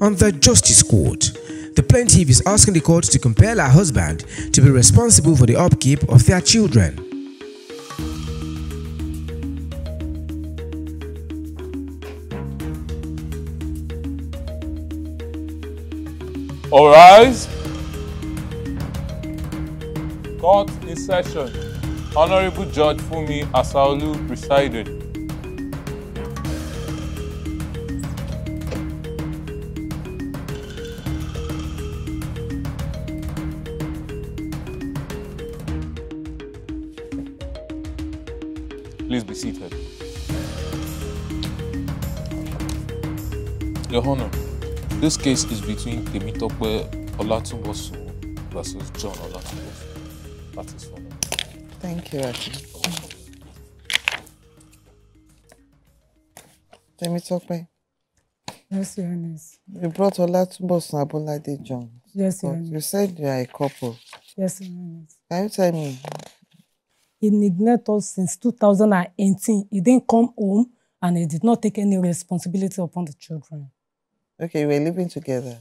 On the Justice Court, the plaintiff is asking the court to compel her husband to be responsible for the upkeep of their children. All rise. Court in session. Honorable Judge Fumi Asaolu presided. Please be seated. Your Honor, this case is between Temitope Olatunbosu versus John Olatunbosu. That is for me. Thank you, Aki. Temitope. Yes, Your Highness. You brought Olatunbosu and Abolade John. Yes, Your But Highness. you said you are a couple. Yes, Your Highness. Can you tell me? He neglected us since 2018. He didn't come home and he did not take any responsibility upon the children. Okay, we were living together.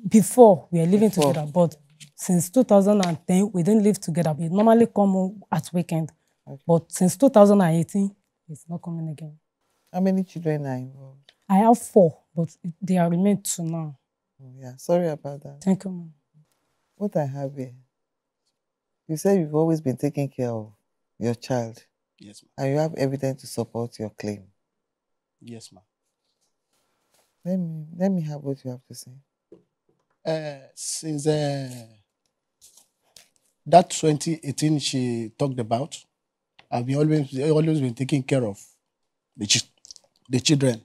Before, we were living together, but since 2010, we didn't live together. We normally come home at weekend. Okay. But since 2018, he's not coming again. How many children are involved? I have 4, but they are remained 2 now. Oh, yeah, sorry about that. Thank you, ma'am. What I have here, you say you've always been taking care of your child. Yes, ma'am. And you have evidence to support your claim. Yes, ma'am. Let me have what you have to say. Since that 2018 she talked about, I've been always been taking care of the children.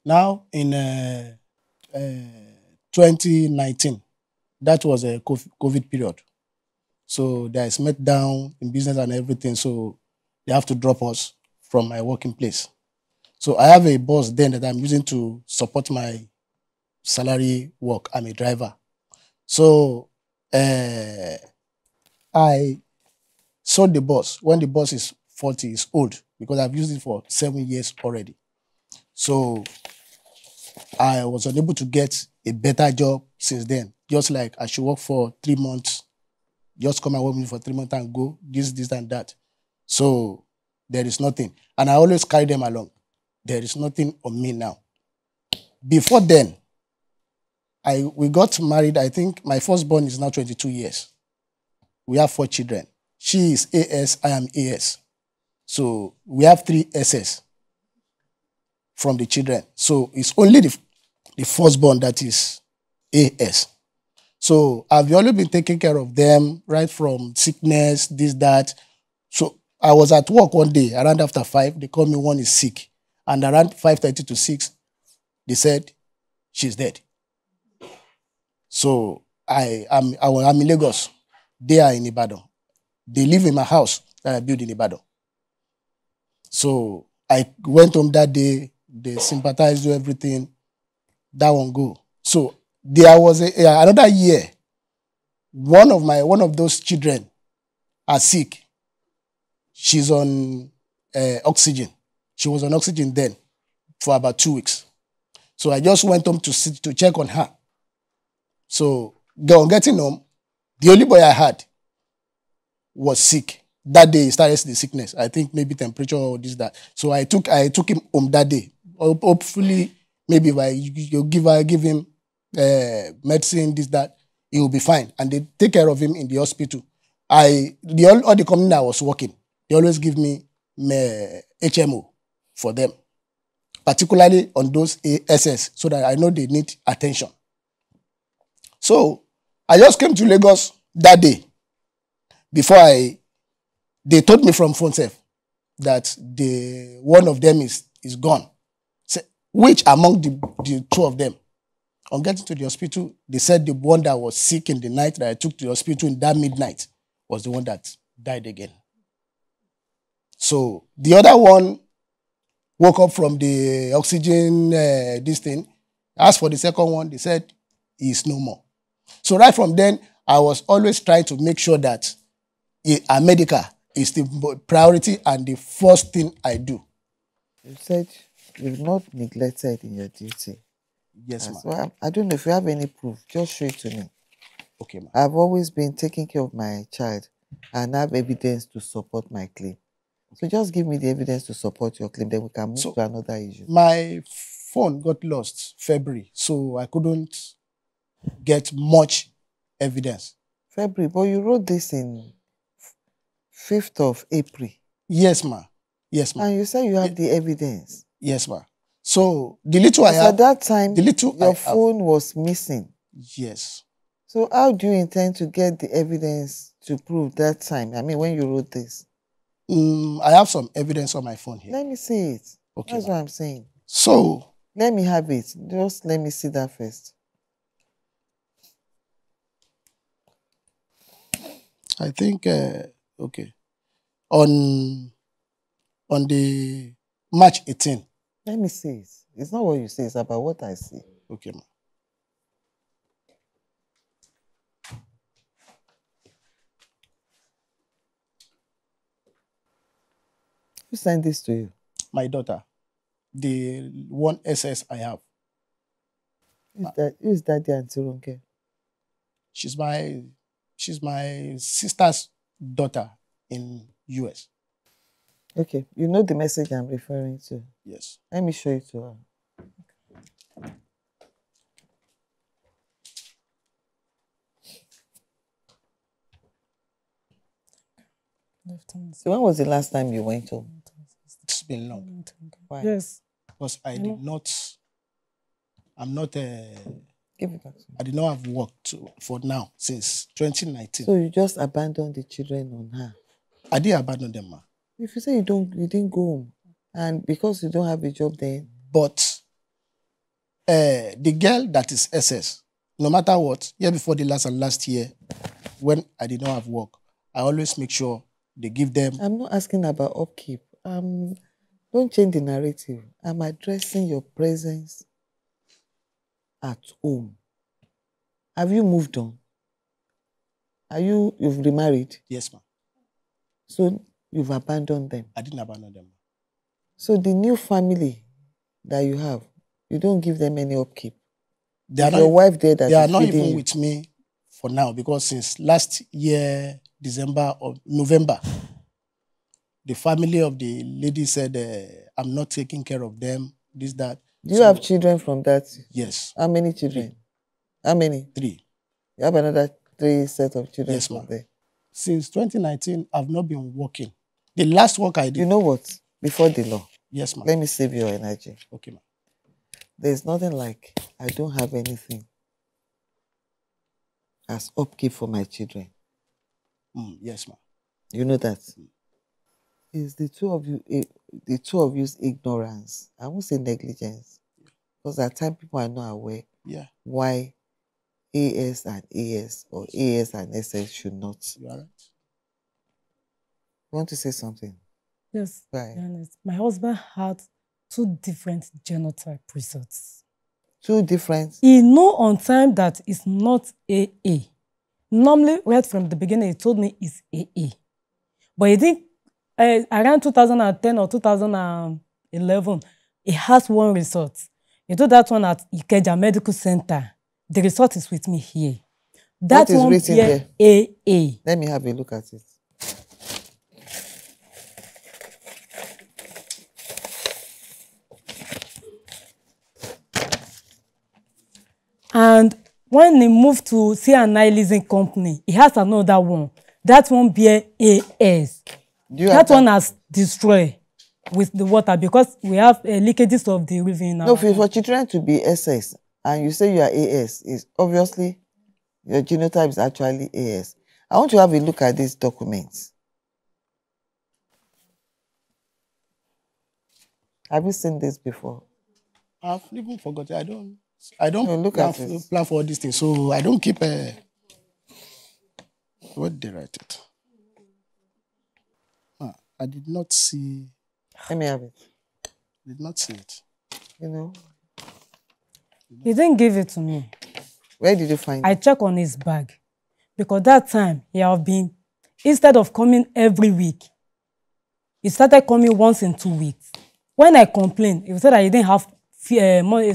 Now in 2019, that was a COVID period. So there is meltdown in business and everything. So they have to drop us from my working place. So I have a boss then that I'm using to support my salary work. I'm a driver. So I sold the bus when the bus is 40, it's old because I've used it for 7 years already. So I was unable to get a better job since then. Just like I should work for 3 months, just come and work with me for 3 months and go, this and that. So there is nothing. And I always carry them along. There is nothing on me now. Before then, we got married. I think my firstborn is now 22 years. We have 4 children. She is AS, I am AS. So we have 3 S's from the children. So it's only the firstborn that is AS. So I've always been taking care of them, right from sickness, this, that. So I was at work one day, around after 5, they called me, one is sick. And around 5:30 to 6, they said, she's dead. So I'm in Lagos. They are in Ibadan. They live in my house that I built in Ibadan. So I went home that day. They sympathized with everything. That one go. So there was another year. One of those children are sick. She's on oxygen. She was on oxygen then for about 2 weeks. So I just went home to check on her. So getting home, the only boy I had was sick. That day he started the sickness. I think maybe temperature or this, that. So I took him home that day. Hopefully, maybe if I give him medicine, this, that, he will be fine. And they take care of him in the hospital. All the company I was working, they always give me HMO for them, particularly on those SS, so that I know they need attention. So I just came to Lagos that day. Before they told me from phone safe that one of them is gone. So, which among the 2 of them? On getting to the hospital, they said the one that was sick in the night that I took to the hospital in that midnight was the one that died again. So the other one woke up from the oxygen, this thing. As for the second one, they said he's no more. So right from then, I was always trying to make sure that a medical is the priority and the first thing I do. You said you've not neglected in your duty. Yes, ma. So I don't know if you have any proof. Just show it to me. Okay, ma. I've always been taking care of my child and have evidence to support my claim. So just give me the evidence to support your claim, then we can move to another issue. My phone got lost February, so I couldn't get much evidence. February, but you wrote this in 5th of April. Yes, ma. Yes, ma. And you said you have the evidence. Yes, ma. So the little I have, at that time, the little your phone was missing. Yes. So how do you intend to get the evidence to prove that time? I mean, when you wrote this. I have some evidence on my phone here. Let me see it. Okay, that's what I'm saying. So let me have it. Just let me see that first. I think okay. On the March 18. Let me see it. It's not what you say, it's about what I see. Okay, ma. Who sent this to you? My daughter. The one SS I have. Who's Daddy Auntie Ronke? She's my sister's daughter in US. Okay, you know the message I'm referring to? Yes. Let me show it to her. So when was the last time you went home? It's been long. Why? Yes. Because I'm not Give it back to me. I did not have worked for now since 2019. So you just abandoned the children on her? I did abandon them, ma. If you say you didn't go home, and because you don't have a job then? But the girl that is SS, no matter what, year before the last year, when I did not have work, I always make sure they give them. I'm not asking about upkeep. Don't change the narrative. I'm addressing your presence at home. Have you moved on? You've remarried? Yes, ma'am. So you've abandoned them? I didn't abandon them. So the new family that you have, you don't give them any upkeep? They are your wife there that they are not feeding even you? with me for now, because since last year, December or November, the family of the lady said, I'm not taking care of them, this, that. Do you have children from that? Yes. How many children? 3. How many? 3. You have another 3 sets of children? Yes, from ma'am. there. Since 2019, I've not been working. The last work I did. You know what? Before the law. Yes, ma'am. Let me save your energy. Okay, ma'am. There's nothing like I don't have anything as upkeep for my children. Yes, ma'am. You know that? It's the two of you's ignorance. I won't say negligence. Because at times people are not aware why AS and AS or AS and SS should not. You are right. You want to say something? Yes. Right. My husband had 2 different genotype results. 2 different? He know on time that it's not AA. Normally, right from the beginning, he told me it's AA. But he didn't, around 2010 or 2011, he has one result. He did that one at Ikeja Medical Center. The result is with me here. That what is one written here, there? AA. Let me have a look at it. And when he moved to C&I Leasing Company, he has another one. That one bear AS. That one has destroyed with the water because we have leakages of the river now. No, for children to be SS and you say you are AS, is obviously your genotype is actually AS. I want to have a look at these documents. Have you seen this before? I've even forgotten. I don't plan for all these things, so I don't keep what did they write it? I did not see. Let me have it. Did not see it. You know? He didn't give it to me. Where did you find it? I checked on his bag. Because that time, he have been, instead of coming every week, he started coming once in 2 weeks. When I complained, he said that he didn't have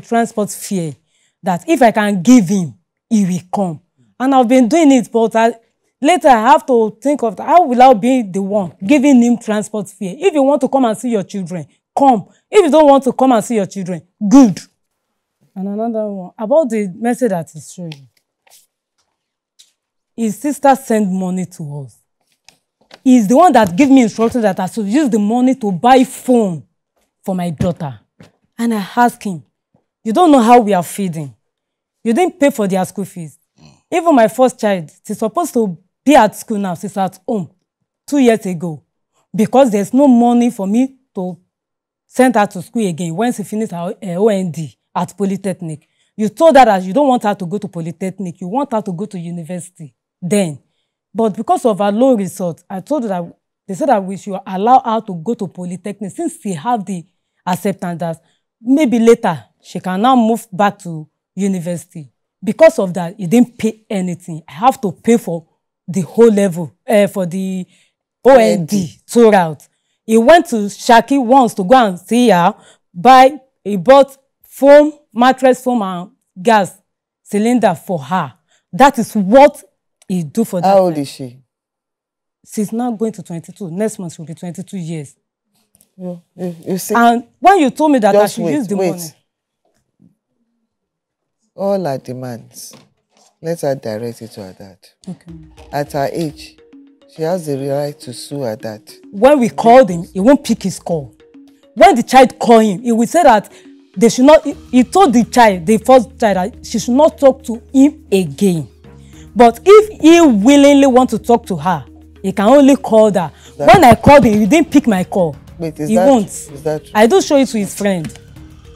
transport fare. that if I can give him, he will come. And I've been doing it, but later I have to think of how will I be the one giving him transport fare. If you want to come and see your children, come. If you don't want to come and see your children, good. And another one, about the message that he's showing. His sister sent money to us. He's the one that gave me instructions that I should use the money to buy phone for my daughter. And I asked him, you don't know how we are feeding. You didn't pay for their school fees. Even my first child, she's supposed to be at school now. She's at home 2 years ago. Because there's no money for me to send her to school again when she finished her OND at Polytechnic. You told her that you don't want her to go to Polytechnic. You want her to go to university then. But because of her low result, I told her that they said that we should allow her to go to Polytechnic since she have the acceptance that maybe later she can now move back to university. Because of that, he didn't pay anything. I have to pay for the whole level, for the OND throughout. He went to Shaki once to go and see her, he bought foam, mattress foam and gas cylinder for her. That is what he do for that. How old is she? She's now going to 22. Next month she'll be 22 years. You see? And when you told me that I should use the money. All her demands, let her direct it to her dad. Okay. At her age, she has the right to sue her dad. When we called him, he won't pick his call. When the child called him, he will say that they should not, he told the child, the first child, that she should not talk to him again. But if he willingly wants to talk to her, he can only call her. When I called him, he didn't pick my call. Wait, he won't. Is that true? I do show it to his friend.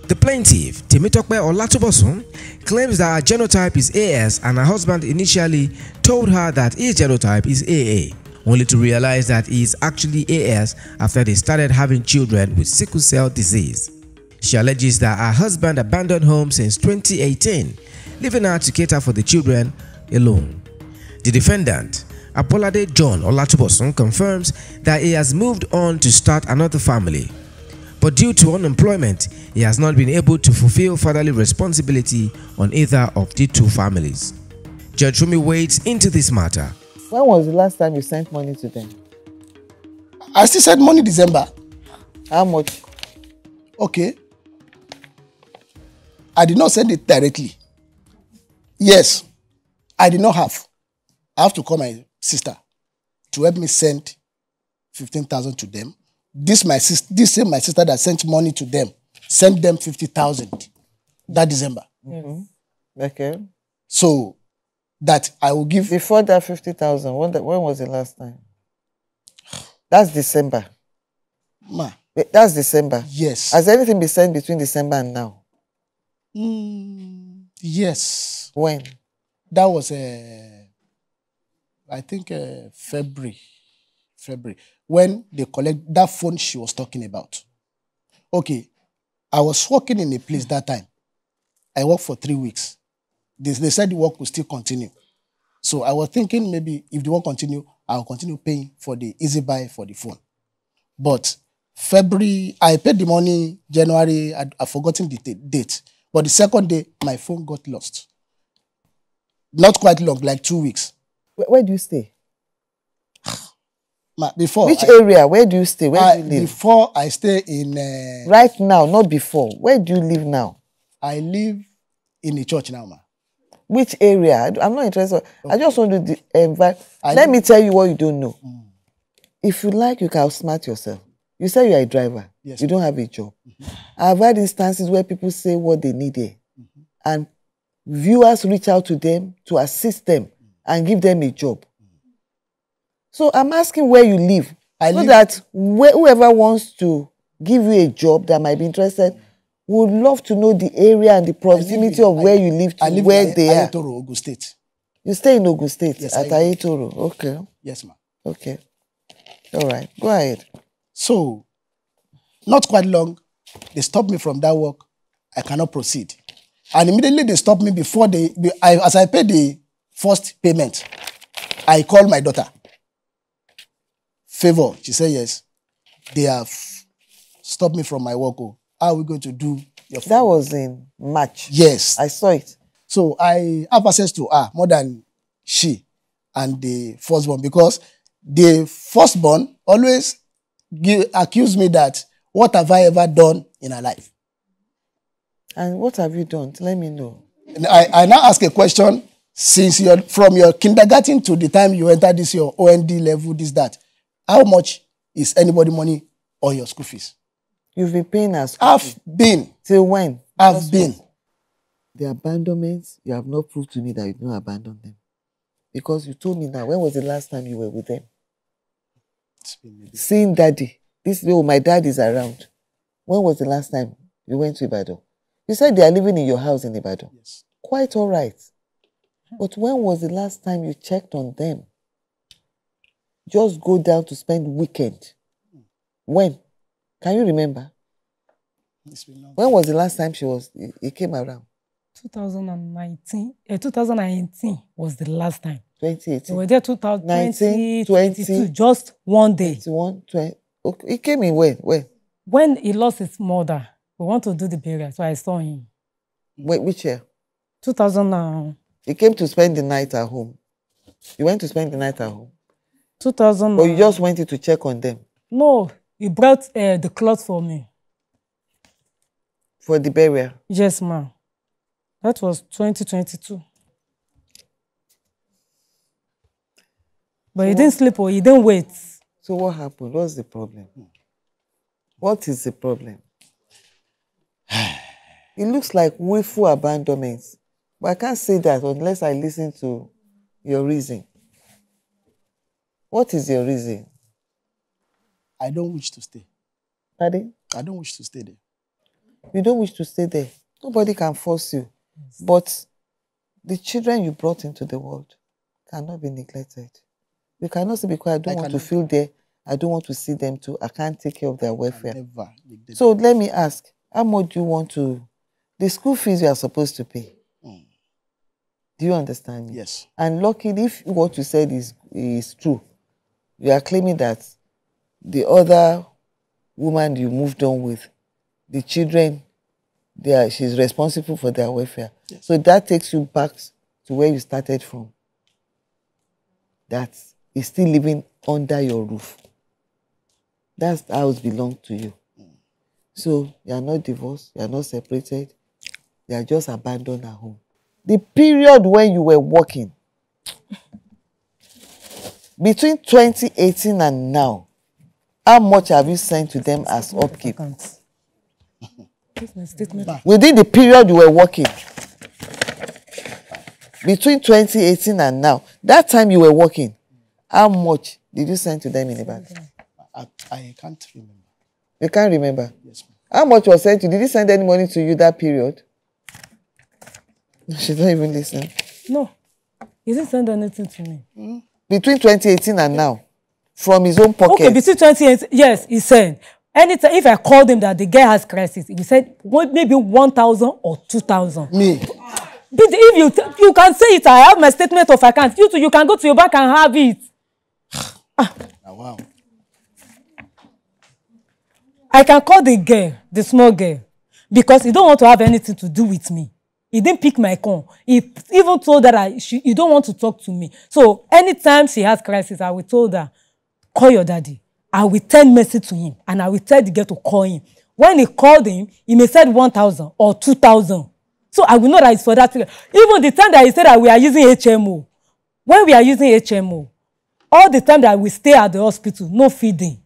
The plaintiff, Temitope Olatubosun, claims that her genotype is AS and her husband initially told her that his genotype is AA, only to realize that he is actually AS after they started having children with sickle cell disease. She alleges that her husband abandoned home since 2018, leaving her to cater for the children alone. The defendant, Abolade John Olatubosun, confirms that he has moved on to start another family. But due to unemployment, he has not been able to fulfill fatherly responsibility on either of the two families. Judge Rumi wades into this matter. When was the last time you sent money to them? I still sent money December. How much? Okay. I did not send it directly. Yes, I did not have. I have to call my sister to help me send 15,000 to them. This same my sister that sent money to them, sent them 50,000 that December. Mm-hmm. Okay. So that I will give. Before that 50,000, when was the last time? That's December. Ma. That's December. Yes. Has anything been sent between December and now? Yes. When? That was I think February. When they collect that phone she was talking about. Okay, I was working in a place that time. I worked for 3 weeks. They said the work will still continue. So I was thinking maybe if the work continue, I'll continue paying for the easy buy for the phone. But February, I paid the money January, I've forgotten the date. But the second day, my phone got lost. Not quite long, like 2 weeks. Where do you stay? Before. Which area? Where do you stay? Where do you live? Before I stay in... right now, not before. Where do you live now? I live in a church now, ma. Which area? I'm not interested. Okay. I just want to invite... Let me tell you what you don't know. If you like, you can outsmart yourself. You say you are a driver. Yes, you don't have a job. I've had instances where people say what they need there. And viewers reach out to them to assist them and give them a job. So I'm asking where you live. That whoever wants to give you a job that might be interested would love to know the area and the proximity of where you live to where they are. Ayetoro, Ogun State. You stay in Ogun State? Yes, at Ayetoro. Okay. Yes, ma'am. Okay. All right. Go ahead. So, not quite long, they stopped me from that work. I cannot proceed. And immediately they stopped me before as I paid the first payment, I called my daughter. Favor, she said yes. They have stopped me from my work. How are we going to do That was in March. Yes. I saw it. So I have access to her more than she and the firstborn, because the firstborn always accuse me that what have I ever done in her life? And what have you done? Let me know. And I now ask a question, since you're from your kindergarten to the time you enter this your OND level, this, that, how much is anybody money on your school fees? You've been paying us. I've been. Till when? I've been. The abandonments, you have not proved to me that you don't abandon them. Because you told me now, when was the last time you were with them? Seeing daddy. My dad is around. When was the last time you went to Ibadan? You said they are living in your house in Ibadan. Yes. Quite all right. But when was the last time you checked on them? Just go down to spend weekend. When? Can you remember? When was the last time he came around? 2018 was the last time. 2018. We were there 2019, 2022, just one day. 21, 20. Okay. He came in when? When he lost his mother, we want to do the burial, so I saw him. Wait, which year? 2000. He came to spend the night at home. You went to spend the night at home? 2000. Or you just went to check on them? No, he brought the cloth for me. For the burial? Yes, ma'am. That was 2022. But so he didn't sleep or he didn't wait. So what happened? What's the problem? What is the problem? It looks like willful abandonment. But I can't say that unless I listen to your reason. What is your reason? I don't wish to stay. Pardon? I don't wish to stay there. You don't wish to stay there. Nobody can force you. Yes. But the children you brought into the world cannot be neglected. You cannot say, because I don't want to feel there, I don't want to see them too, I can't take care of their welfare. So let me ask, how much do you want to... The school fees you are supposed to pay. Do you understand me? Yes. And luckily, if what you said is true, you are claiming that the other woman you moved on with, the children, she's responsible for their welfare. Yes. So that takes you back to where you started from. That is still living under your roof. That house belongs to you. So you are not divorced, you are not separated, you are just abandoned at home. The period when you were working, between 2018 and now, how much have you sent to them as upkeep? Within the period you were working, between 2018 and now, that time you were working, how much did you send to them in Ibadan? I can't remember. You can't remember? Yes, ma'am. How much was sent to you? Did he send any money to you that period? She don't even listen. No. He didn't send anything to me. Between 2018 and now, from his own pocket? Okay, between 2018, yes, he said. Anytime, if I called him that the guy has crisis, he said maybe 1,000 or 2,000. Me? But if you can say it, I have my statement of account. You too, you can go to your bank and have it. Oh, wow. I can call the girl, the small girl, because he don't want to have anything to do with me. He didn't pick my call. He even told her he don't want to talk to me. So anytime she has crisis, I will tell her, call your daddy. I will send message to him and I will tell the girl to call him. When he called him, he may said 1,000 or 2,000. So I will know that it's for that. Even the time that he said that we are using HMO, when we are using HMO, all the time that we stay at the hospital, no feeding.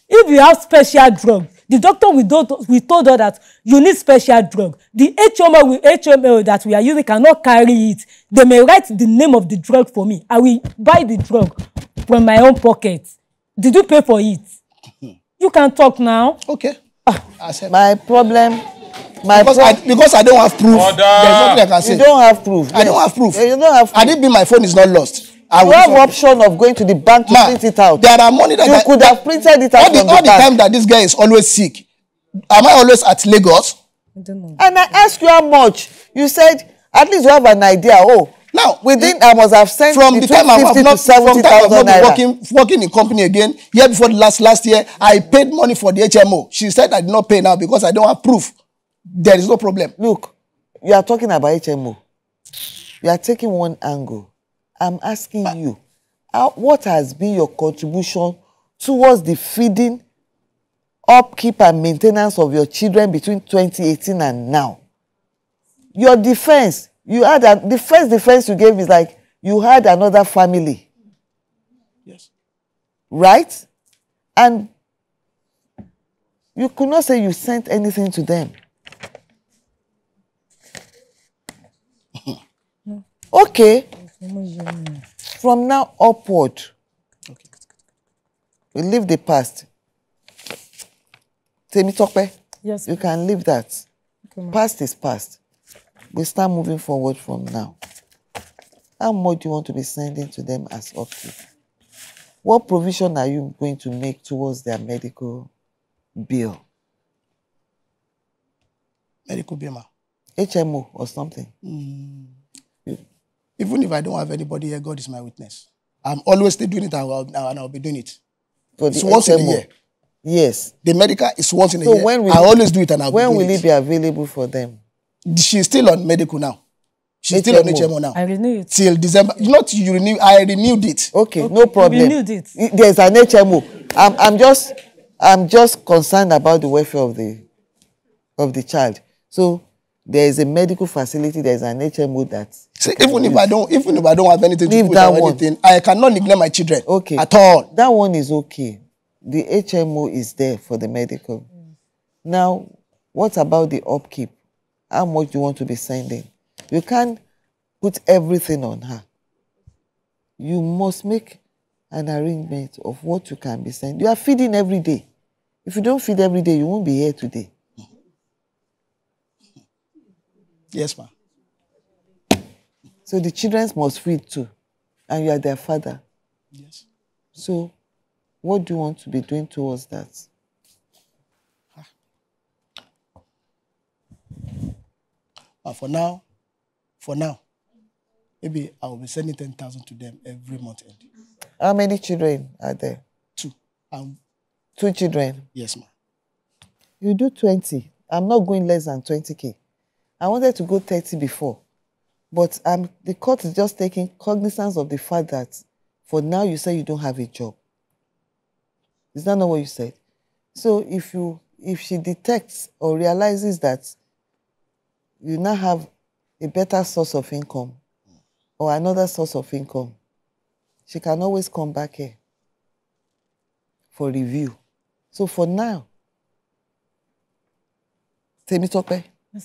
If you have special drug, the doctor we told her that you need special drug. The HMO that we are using cannot carry it. They may write the name of the drug for me. I will buy the drug from my own pocket. Did you pay for it? You can talk now. Okay. My problem... Because I don't have proof. There's nothing I can say. You don't have proof. I don't have proof. You don't have proof. I didn't mean my phone is not lost. You have option of going to the bank to print it out. There are money that you could have printed it out all the time that this guy is always sick. Am I always at Lagos? I don't know. And I asked you how much. You said at least you have an idea. Oh, now within I must have sent from the time I've not been working in company again. Year before last year, I paid money for the HMO. She said I did not pay now because I don't have proof. there is no problem. Look, you are talking about HMO. You are taking one angle. I'm asking you, what has been your contribution towards the feeding, upkeep, and maintenance of your children between 2018 and now? Your defense, the first defense you gave is like you had another family. Yes. Right? And you could not say you sent anything to them. Okay. From now upward, Okay. we leave the past. Temitope, Yes. you can leave that. Okay, Past is past. We start moving forward from now. How much do you want to be sending to them as upkeep? What provision are you going to make towards their medical bill? Medical bill. HMO or something? Even if I don't have anybody here, God is my witness. I'm always still doing it, and I'll be doing it. For It's the once in a HMO? year. Yes. The medical is once in a So year. when will I always do it, and I'll be doing when will it. it be available for them? She's still on medical now. She's still on HMO now. I renew it. Till December. Not you renew. I renewed it. Okay, no problem. You renewed it. There's an HMO. I'm just concerned about the welfare of the child. So there is a medical facility. There is an HMO that. See, even if I don't have anything to Leave do that with one. anything, I cannot neglect my children. Okay. At all. That one is okay. The HMO is there for the medical. Now, what about the upkeep? How much do you want to be sending? You can't put everything on her. You must make an arrangement of what you can be sending. You are feeding every day. If you don't feed every day, you won't be here today. Yes, ma'am. So the children must feed too. And you are their father. Yes. So what do you want to be doing towards that? For now, maybe I will be sending 10,000 to them every month end. How many children are there? 2. 2 children. Yes, ma'am. You do 20. I'm not going less than 20K. I wanted to go 30 before. But the court is just taking cognizance of the fact that for now you say you don't have a job. Is that not what you said? So if she detects or realizes that you now have a better source of income or another source of income, she can always come back here for review. So for now, Temitope,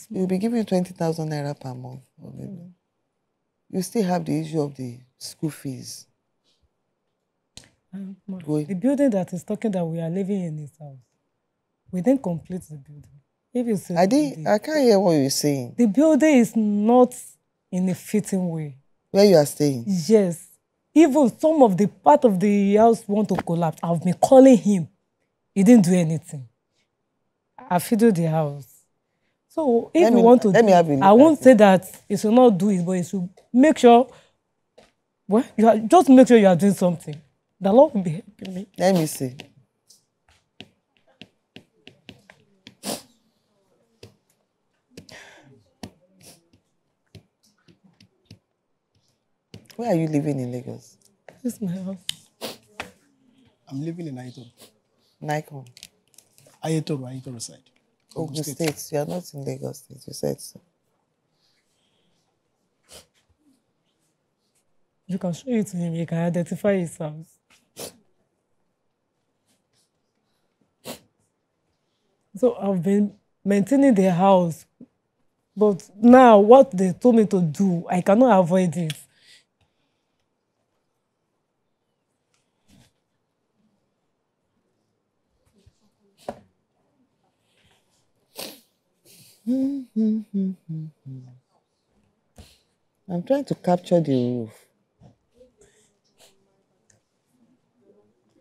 you'll be giving 20,000 naira per month. Or maybe. You still have the issue of the school fees. The building that is talking that we are living in this house, we didn't complete the building. If you say I can't hear what you're saying. the building is not in a fitting way. Where you are staying? Yes. Even some of the part of the house want to collapse. I've been calling him. He didn't do anything. I fiddled the house. So if you want to let me have a look I won't at say that it should not do it, but it should make sure, well, just make sure you are doing something. The Lord will be helping me. Let me see. Where are you living in Lagos? This is my house. I'm living in Ayetoro. Nikon. Ayetoro side. Ogun State. You are not in Lagos State. You said so. You can show it to him. You can identify his house. So I've been maintaining the house. But now what they told me to do, I cannot avoid it. I'm trying to capture the roof.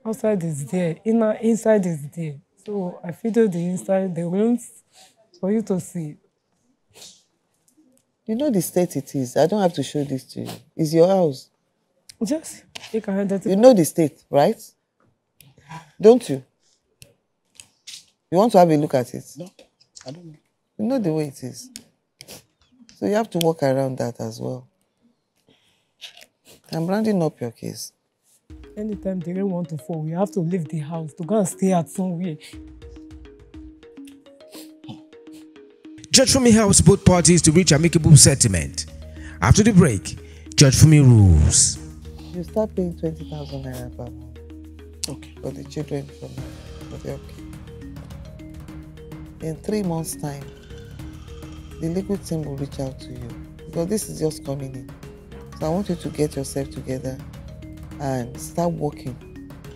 Outside is there, inside is there. So I fiddle the inside, the rooms, for you to see. You know the state it is. I don't have to show this to you. It's your house. Just, you can identify. You know the state, right? Don't you? You want to have a look at it? No, I don't know. You know the way it is. So you have to work around that as well. I'm rounding up your case. Anytime they don't want to fall, we have to leave the house to go and stay at somewhere. Judge Fumi helps both parties to reach amicable settlement. After the break, Judge Fumi rules. You start paying 20,000 naira per month. Okay. For the children for the upkeep. In 3 months' time, the legal team will reach out to you because this is just coming in. So I want you to get yourself together and start working.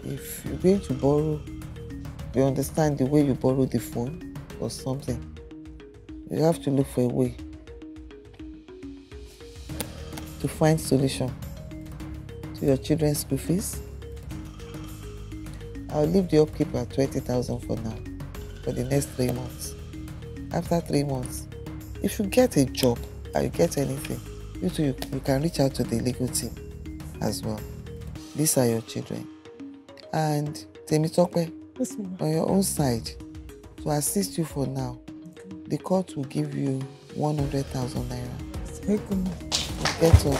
If you're going to borrow, you understand the way you borrow the phone or something. You have to look for a way to find solution to your children's school fees. I'll leave the upkeep at 20,000 for now, for the next 3 months. After 3 months, if you get a job or you get anything, you can reach out to the legal team as well. These are your children. And Temitope, Yes, ma'am. on your own side, to assist you for now, the court will give you 100,000 naira. Get up.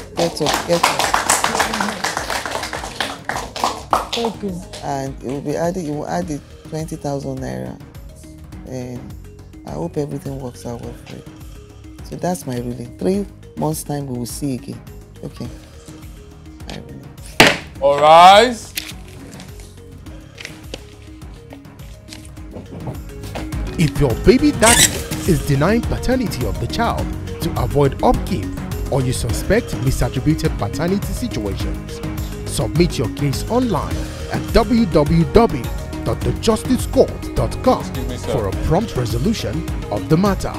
Thank you. And it will be added, you will add the 20,000 naira. And I hope everything works out well for you. So that's my ruling. 3 months' time, we will see again. Okay. My ruling. All rise. If your baby daddy is denying paternity of the child to avoid upkeep, or you suspect misattributed paternity situations, submit your case online at www.thejusticescourt.com for a prompt resolution of the matter.